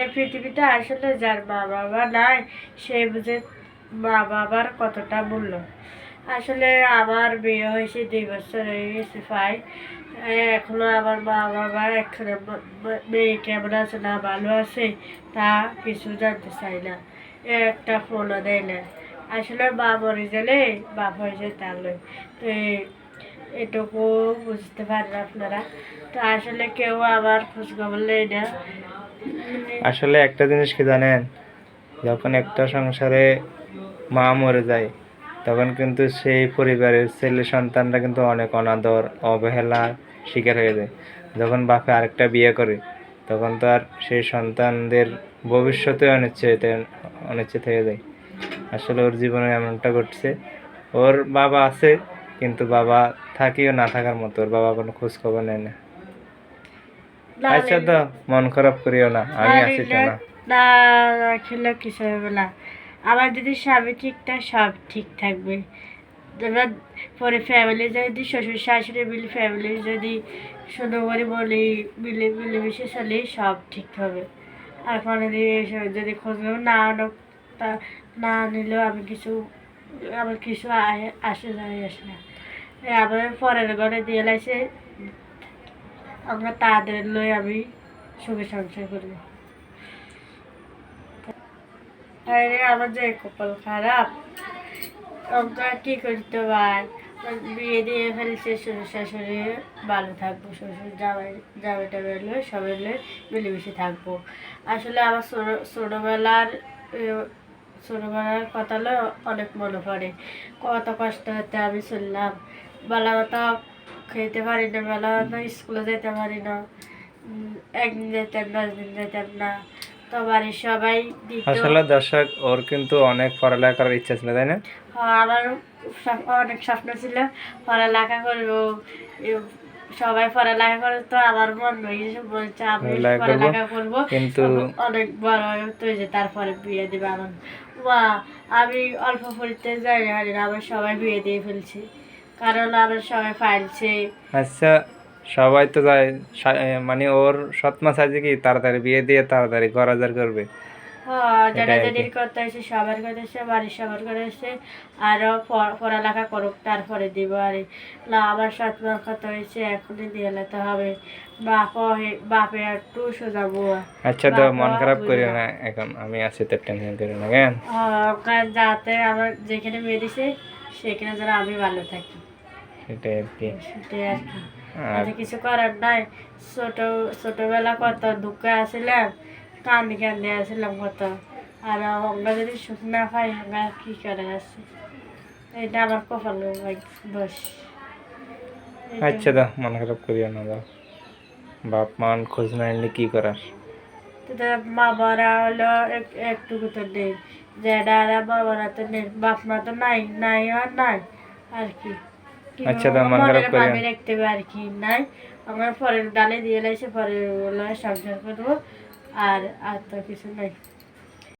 এই পৃথিবীতে আসলে যার মা বাবা নাই সে বুঝে মা বাবার কতটা মূল্য। আসলে আমার বিয়ে হয়েছে 2 বছর হয়ে গেছে প্রায়। এখনো আমার মা বাবা এখানে মেয়ে কেমন আছে না ভালো আছে তা কিছু জানতে চাই না, একটা ফোনও দেয় না। আসলে মা মরে গেলে বাপ হয়ে যায় তার লয়। তো এটুকু বুঝতে পারেন আপনারা। তো আসলে কেউ আবার খোঁজখবর নেয় না। আসলে একটা জিনিস কি জানেন, যখন একটা সংসারে মা মরে যায় তখন কিন্তু সেই পরিবারের ছেলে সন্তানরা কিন্তু অনেক অনাদর অবহেলার শিকার হয়ে যায়। যখন বাপে আরেকটা বিয়ে করে তখন তো আর সেই সন্তানদের ভবিষ্যতে অনিশ্চিত হয়ে যায়। আসলে ওর জীবনে এমনটা ঘটছে, ওর বাবা আছে কিন্তু বাবা থাকিও না থাকার মতো, ওর বাবা কোনো খোঁজ খবর নেয় না। আচ্ছা তো মন খারাপ করিও না, আমি আছি তো না। না রাখলে কিছু হবে না। আমার যদি স্বামী ঠিকঠাক সব ঠিক থাকবে। এবার পরে ফ্যামিলি যদি শ্বশুর শাশুড়ি মিলে ফ্যামিলি যদি সুন্দর করে বলি মিলেমিশে চলি সব ঠিক হবে। আর কোনোদিন যদি খোঁজ না না নিলেও আমার কিছু আসে না। আমার পরের ঘরে দিয়ে লাইছে আমরা তাদের লই আমি সুখে সংসার করি। আমার যে কপাল খারাপ, আমরা কি করতে পার বিয়ে দিয়ে ফেলছে শ্বশুর শাশুড়ি ভালো থাকবো, শ্বশুর জামাইটা বেরোলে সবাই মিলেমিশে থাকবো। আসলে আমার ছোটবেলার কথা অনেক মনে পড়ে। কত কষ্ট হতে আমি শুনলাম, বেলা মতো খেতে পারি না, বেলা মতো স্কুলে যেতে পারি না, একদিন যেতাম 10 দিন যেতাম না। তো বাড়ির সবাই দিত। আসলে দর্শক, ওর কিন্তু অনেক পড়ালেখা করার ইচ্ছা ছিল, তাই না? আমার অনেক স্বপ্ন ছিল পড়ালেখা করবো, সবাই পড়ালেখা করে তো আমার মন বলছে আমি পড়ালেখা করবো কিন্তু অনেক বড় হয়ে তারপরে বিয়ে দিবে আমার মা। আমি অল্প পড়তে যাই না, আমার সবাই বিয়ে দিয়ে ফেলছি, কারণ আমার সবাই পাইছে। আচ্ছা, সবাই তো যায়, মানে ওর সৎমা চাইছে কি তাড়াতাড়ি বিয়ে দিয়ে তাড়াতাড়ি ঘর আজার করবে। যারা যাদের কথা হয়েছে সবার কথা হচ্ছে, বাড়ির সবার কথা হচ্ছে আরো পড়ালেখা করুক তারপরে দিব। আর না, আমার সৎমার কথা হয়েছে এখনই দিয়ে নিতে হবে, বাপে একটু সোজাবো। আচ্ছা তো মন খারাপ করিও না, এখন আমি আছি তো, টেনশন করিও না কেন। যাতে আমার যেখানে বিয়ে দিছে সেখানে যেন আমি ভালো থাকি, সেটাই আর কি। সেটাই আর কি। আর কিছু করার নাই। ছোটবেলা কত দুঃখে আসছিলাম, কান্দি আসছিলাম কত। আর আমরা যদি সুখ না পাই আমরা কি করে আসছি, এটা আমার কপাল দোষ। আচ্ছা দাও, মন খারাপ করিও না, দাও। বাপ মান খোঁজ না নিলে কি করার। মা বাবারা হলো একটুকু তো নেই, জেডারা বাবারা তো নেই, বাপ মা তো নাই নাই আর নাই আর কি। আচ্ছা দাও, মন খারাপ করিও না। রাখতে হবে আর কি নাই। আমরা পরের ডালে দিয়ে লাইছে, পরের সংসার করবো, আর তো কিছু নাই।